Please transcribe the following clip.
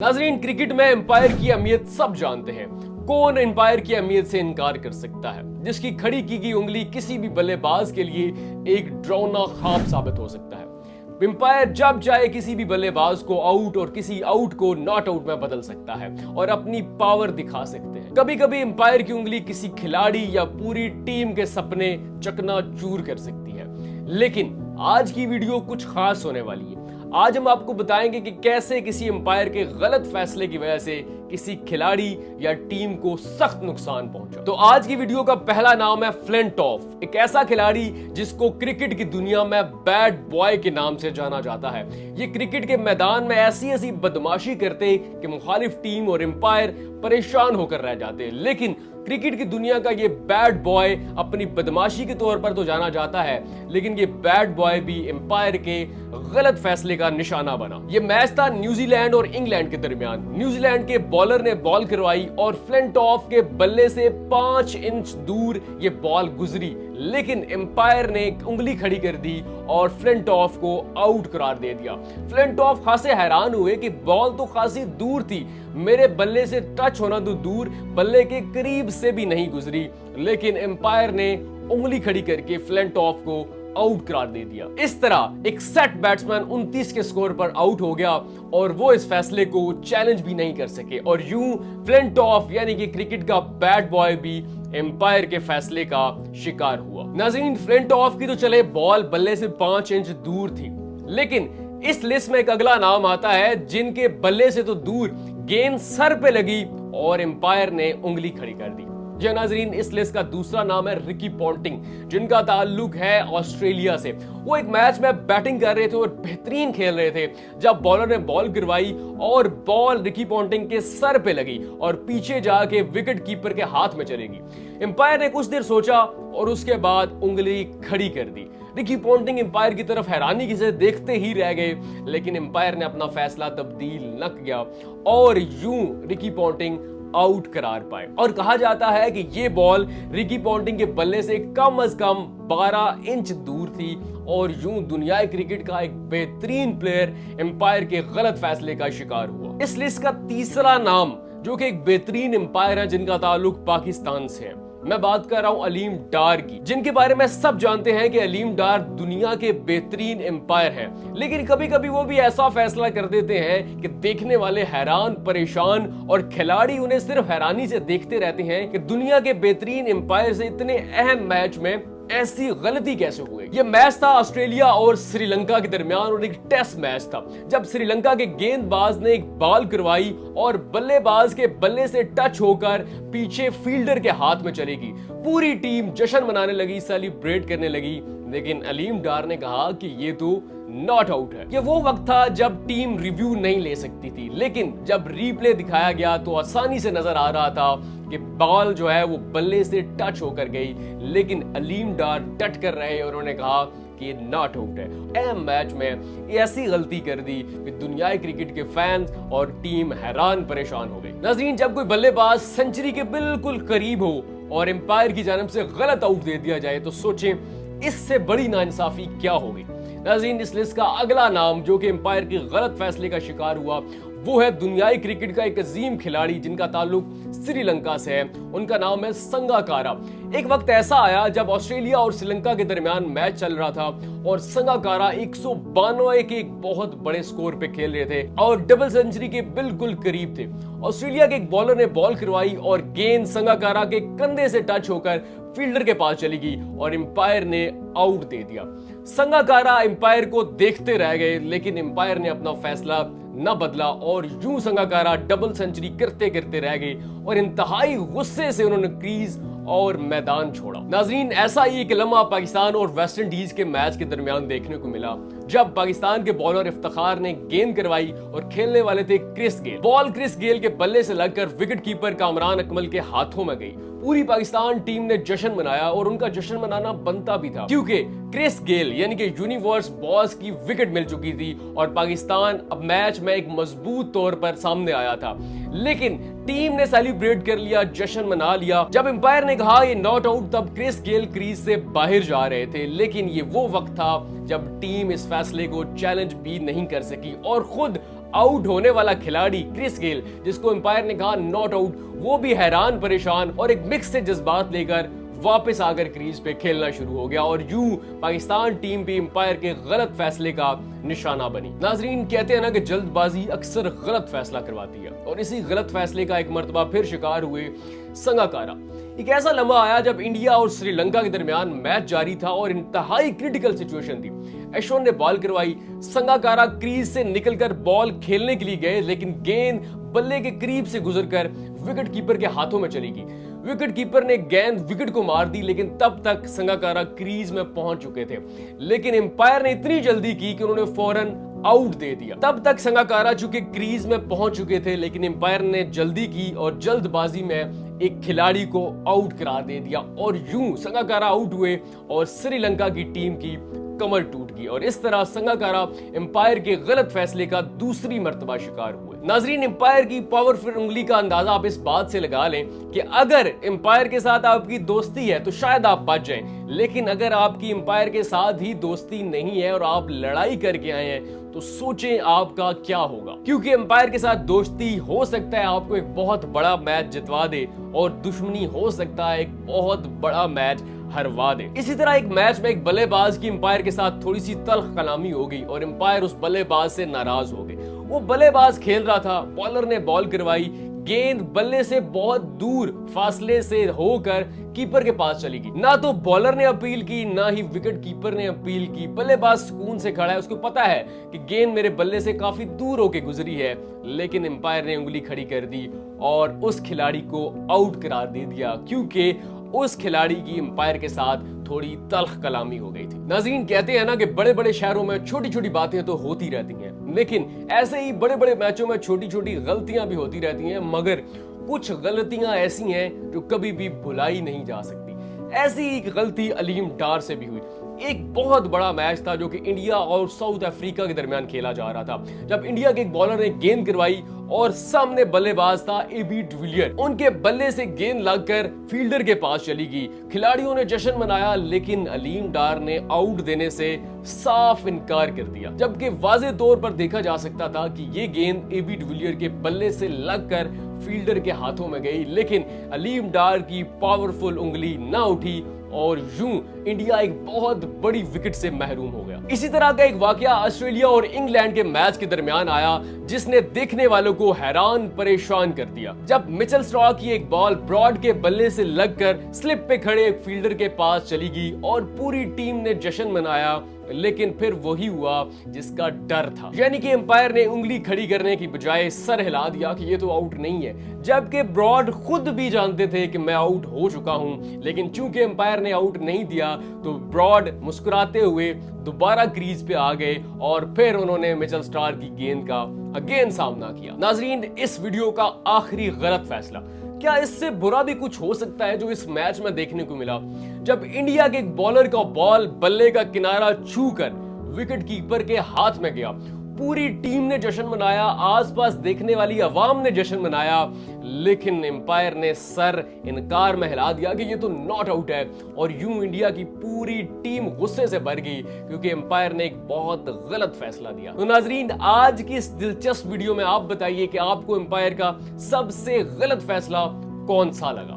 नाजरीन, क्रिकेट में एम्पायर की अहमियत सब जानते हैं। कौन एम्पायर की अहमियत से इनकार कर सकता है, जिसकी खड़ी की गई उंगली किसी भी बल्लेबाज के लिए एक डरावना ख्वाब साबित हो सकता है। एम्पायर जब चाहे किसी भी बल्लेबाज को आउट और किसी आउट को नॉट आउट में बदल सकता है और अपनी पावर दिखा सकते हैं। कभी कभी एम्पायर की उंगली किसी खिलाड़ी या पूरी टीम के सपने चकनाचूर कर सकती है। लेकिन आज की वीडियो कुछ खास होने वाली है। आज हम आपको बताएंगे कि कैसे किसी एम्पायर के गलत फैसले की वजह से किसी खिलाड़ी या टीम को सख्त नुकसान पहुंचा। तो आज की वीडियो का पहला नाम है फ्लिंटॉफ, एक ऐसा खिलाड़ी जिसको क्रिकेट की दुनिया में बैड बॉय के नाम से जाना जाता है। ये क्रिकेट के मैदान में ऐसी ऐसी बदमाशी करते कि मुखालिफ टीम और एम्पायर परेशान होकर रह जाते। लेकिन क्रिकेट की दुनिया का ये बैड बॉय अपनी बदमाशी के तौर पर तो जाना जाता है, लेकिन ये बैड बॉय भी एम्पायर के गलत फैसले का निशाना बना। ये मैच था न्यूजीलैंड और इंग्लैंड के दरमियान। न्यूजीलैंड के बॉलर ने बॉल करवाई और फ्लिंटॉफ के बल्ले से 5 इंच दूर ये बॉल गुजरी, लेकिन एम्पायर ने उंगली खड़ी कर दी और फ्लिंटॉफ को आउट करार दे दिया। फ्लिंटॉफ खासे हैरान हुए कि बॉल तो खासी दूर थी, मेरे बल्ले से टच होना तो दूर, बल्ले के करीब से भी नहीं गुजरी, लेकिन एम्पायर ने उंगली खड़ी करके फ्लिंटॉफ को आउट करार दे दिया। इस तरह एक सेट बैट्समैन 29 के स्कोर पर आउट हो गया और वो इस फैसले को चैलेंज भी नहीं कर सके और यूं फ्लिंटॉफ यानी कि क्रिकेट का बैड बॉय भी एम्पायर के फैसले का शिकार हुआ। नाज़रीन, फ्लिंटॉफ की तो चले बॉल बल्ले से 5 इंच दूर थी, लेकिन इस लिस्ट में एक अगला नाम आता है जिनके बल्ले से तो दूर गेंद सर पे लगी और एम्पायर ने उंगली खड़ी कर दी। जी नाजरीन, इस लिस्ट का दूसरा नाम है रिकी पॉन्टिंग, जिनका ताल्लुक है ऑस्ट्रेलिया से। वो एक मैच में बैटिंग कर रहे थे और बेहतरीन खेल रहे थे जब बॉलर ने बॉल गिरवाई और बॉल रिकी पॉन्टिंग के सर पे लगी और पीछे जाके विकेट कीपर के हाथ में चलेगी। एम्पायर ने कुछ देर सोचा और उसके बाद उंगली खड़ी कर दी। रिकी पॉन्टिंग एम्पायर की तरफ हैरानी से देखते ही रह गए, लेकिन एम्पायर ने अपना फैसला तब्दील न किया और यूं रिकी पॉन्टिंग आउट करार पाए। और कहा जाता है कि ये बॉल रिकी पॉन्टिंग के बल्ले से कम से कम 12 इंच दूर थी और यूं दुनिया क्रिकेट का एक बेहतरीन प्लेयर एम्पायर के गलत फैसले का शिकार हुआ। इस लिस्ट का तीसरा नाम जो कि एक बेहतरीन एम्पायर है जिनका ताल्लुक पाकिस्तान से है, मैं बात कर रहा हूं अलीम डार की, जिनके बारे में सब जानते हैं कि अलीम डार दुनिया के बेहतरीन एम्पायर हैं। लेकिन कभी कभी वो भी ऐसा फैसला कर देते हैं कि देखने वाले हैरान परेशान और खिलाड़ी उन्हें सिर्फ हैरानी से देखते रहते हैं कि दुनिया के बेहतरीन एम्पायर से इतने अहम मैच में ऐसी गलती कैसे हुई। ये मैच था ऑस्ट्रेलिया और श्रीलंका के दरमियान और एक टेस्ट मैच था जब श्रीलंका के गेंदबाज ने एक बॉल करवाई और बल्लेबाज के बल्ले से टच होकर पीछे फील्डर के हाथ में चलेगी। पूरी टीम जश्न मनाने लगी, सेलिब्रेट करने लगी, लेकिन अलीम डार ने कहा कि ये तो नॉट आउट है। ये वो वक्त था जब टीम रिव्यू नहीं ले सकती थी, लेकिन जब रीप्ले दिखाया गया तो आसानी से नजर आ रहा था कि बॉल जो है वो बल्ले से टच होकर गई, लेकिन अलीम डार डट कर रहे और उन्होंने कहा कि ये नॉट आउट है। अहम मैच में ऐसी गलती कर दी कि दुनिया क्रिकेट के फैंस और टीम हैरान परेशान हो गई। नाज़रीन, जब कोई बल्लेबाज सेंचुरी के बिल्कुल करीब हो और एम्पायर की जानिब से गलत आउट दे दिया जाए तो सोचें इससे बड़ी नाइंसाफी क्या होगी। नाज़रीन, इस लिस्ट का अगला नाम जो कि एम्पायर के गलत फैसले का शिकार हुआ वो है दुनियाई क्रिकेट का एक अजीम खिलाड़ी जिनका ताल्लुक श्रीलंका से है। उनका नाम है संगाकारा। एक वक्त ऐसा आया जब ऑस्ट्रेलिया और श्रीलंका के दरमियान मैच चल रहा था और संगाकारा 192 के एक बहुत बड़े स्कोर पे खेल रहे थे और डबल सेंचुरी के बिल्कुल करीब थे। ऑस्ट्रेलिया के एक बॉलर ने बॉल करवाई और गेंद संगाकारा के कंधे से टच होकर फील्डर के पास चली गई और एम्पायर ने आउट दे दिया। संगाकारा एम्पायर को देखते रह गए, लेकिन एम्पायर ने अपना फैसला न बदला और यूं संगाकारा डबल सेंचुरी करते करते रह गए और इंतहाई गुस्से से उन्होंने क्रीज और मैदान छोड़ा। नाज़रीन, ऐसा ही एक लम्हा पाकिस्तान और वेस्ट इंडीज के मैच के दरमियान देखने को मिला जब पाकिस्तान के बॉलर इफ्तिखार ने गेंद करवाई और खेलने वाले थे Chris Gayle. Ball Chris Gayle के बल्ले से लगकर विकेट कीपर कामरान अकमल के हाथों में गई। पूरी पाकिस्तान टीम ने जश्न मनाया और उनका जश्न मनाना बनता भी था क्योंकि क्रिस गेल यानी कि यूनिवर्स बॉस की विकेट मिल चुकी थी और पाकिस्तान अब मैच में एक मजबूत तौर पर सामने आया था। लेकिन टीम ने सेलिब्रेट कर लिया, जश्न मना लिया। जब एम्पायर ने कहा ये नॉट आउट तब क्रिस गेल क्रीज से बाहर जा रहे थे, लेकिन ये वो वक्त था जब टीम इस फैसले को चैलेंज भी नहीं कर सकी और खुद आउट होने वाला खिलाड़ी क्रिस गेल, जिसको एम्पायर ने कहा नॉट आउट, वो भी हैरान परेशान और एक मिक्स से जज्बात लेकर वापस आकर क्रीज पे खेलना शुरू हो गया और यूं पाकिस्तान टीम भी एम्पायर के गलत फैसले का निशाना बनी। नाजरीन, कहते हैं ना कि जल्दबाजी अक्सर गलत फैसला करवाती है और इसी गलत फैसले का एक मर्तबा फिर शिकार हुए संगाकारा। एक ऐसा लम्हा आया जब इंडिया और श्रीलंका के दरमियान मैच जारी था और इंतहाई क्रिटिकल सिचुएशन थी। एशवन ने बॉल करवाई, संगाकारा क्रीज से निकलकर बॉल खेलने के लिए गए, लेकिन गेंद बल्ले के करीब से गुजरकर विकेट कीपर के हाथों में चली गई। विकेट कीपर ने गेंद विकेट को मार दी, लेकिन तब तक संगाकारा क्रीज में पहुंच चुके थे। लेकिन एम्पायर ने इतनी जल्दी की कि उन्होंने फौरन आउट दे दिया। तब तक संगाकारा चूंकि क्रीज में पहुंच चुके थे, लेकिन एम्पायर ने जल्दी की और जल्दबाजी में एक खिलाड़ी को आउट करार दे दिया और यूं संगाकारा आउट हुए और श्रीलंका की टीम की कमर टूट गई और इस तरह संगाकारा एम्पायर के गलत फैसले का दूसरी मर्तबा शिकार हुए। नाजरीन, एम्पायर की पावरफुल उंगली का अंदाजा आप इस बात से लगा लें कि अगर एम्पायर के साथ आपकी दोस्ती है तो शायद आप बच जाएं, लेकिन अगर आपकी एम्पायर के साथ ही दोस्ती नहीं है और आप लड़ाई करके आए हैं तो सोचें आपका क्या होगा। क्योंकि एम्पायर के साथ दोस्ती हो सकता है आपको एक बहुत बड़ा मैच जितवा दे और दुश्मनी हो सकता है एक बहुत बड़ा मैच हरवा दे। इसी तरह एक मैच में एक बल्लेबाज की एम्पायर के साथ थोड़ी सी तल्ख कलामी हो गई और एम्पायर उस बल्लेबाज से नाराज हो गए। वो बल्लेबाज खेल रहा था, बॉलर ने बॉल करवाई, गेंद बल्ले से बहुत दूर फासले से होकर कीपर के पास चली गई। ना तो बॉलर ने अपील की, ना ही विकेट कीपर ने अपील की। बल्लेबाज सुकून से खड़ा है, उसको पता है कि गेंद मेरे बल्ले से काफी दूर होकर गुजरी है, लेकिन एम्पायर ने उंगली खड़ी कर दी और उस खिलाड़ी को आउट करार दे दिया क्योंकि उस खिलाड़ी की एम्पायर के साथ थोड़ी तल्ख कलामी हो गई थी। नाज़रीन, कहते हैं ना कि बड़े बड़े शहरों में छोटी छोटी बातें तो होती रहती हैं, लेकिन ऐसे ही बड़े बड़े मैचों में छोटी छोटी गलतियां भी होती रहती हैं, मगर कुछ गलतियां ऐसी हैं जो कभी भी भुलाई नहीं जा सकती। ऐसी एक गलती अलीम डार से भी हुई। एक बहुत बड़ा मैच था जो कि इंडिया और साउथ अफ्रीका के दरमियान खेला जा रहा था, जब इंडिया के एक बॉलर ने गेंद करवाई और सामने बल्लेबाज था एबी डिविलियर। उनके बल्ले से गेंद लगकर फील्डर के पास चली गई। खिलाड़ियों ने जश्न मनाया, लेकिन अलीम डार ने आउट देने से साफ इनकार कर दिया, जबकि वाज़ेह तौर पर देखा जा सकता था कि ये गेंद एबी डिविलियर के बल्ले से लगकर फील्डर के हाथों में गई, लेकिन अलीम डार की पावरफुल उंगली ना उठी और यूं इंडिया एक बहुत बड़ी विकेट से महरूम हो गया। इसी तरह का एक वाकया ऑस्ट्रेलिया और इंग्लैंड के मैच के दरमियान आया, जिसने देखने वालों को हैरान परेशान कर दिया। जब मिचेल स्टार्क की एक बॉल ब्रॉड के बल्ले से लगकर स्लिप पे खड़े एक फील्डर के पास चली गई और पूरी टीम ने जश्न मनाया, लेकिन फिर वही हुआ जिसका डर था, यानी कि एम्पायर ने उंगली खड़ी करने की बजाय सर हिला दिया कि ये तो आउट नहीं है, जबकि ब्रॉड खुद भी जानते थे कि मैं आउट हो चुका हूं। लेकिन चूंकि एम्पायर ने आउट नहीं दिया तो ब्रॉड मुस्कुराते हुए दोबारा क्रीज पे आ गए और फिर उन्होंने मिचेल स्टार्क की गेंद का अगेन सामना किया। नाजरीन, इस वीडियो का आखिरी गलत फैसला, क्या इससे बुरा भी कुछ हो सकता है जो इस मैच में देखने को मिला, जब इंडिया के एक बॉलर का बॉल बल्ले का किनारा छूकर विकेट कीपर के हाथ में गया। पूरी टीम ने जश्न मनाया, आसपास देखने वाली आवाम ने जश्न मनाया, लेकिन एम्पायर ने सर इनकार में हिला दिया कि ये तो नॉट आउट है और यूं इंडिया की पूरी टीम गुस्से से भर गई क्योंकि एम्पायर ने एक बहुत गलत फैसला दिया। तो नाजरीन, आज की इस दिलचस्प वीडियो में आप बताइए कि आपको एम्पायर का सबसे गलत फैसला कौन सा लगा।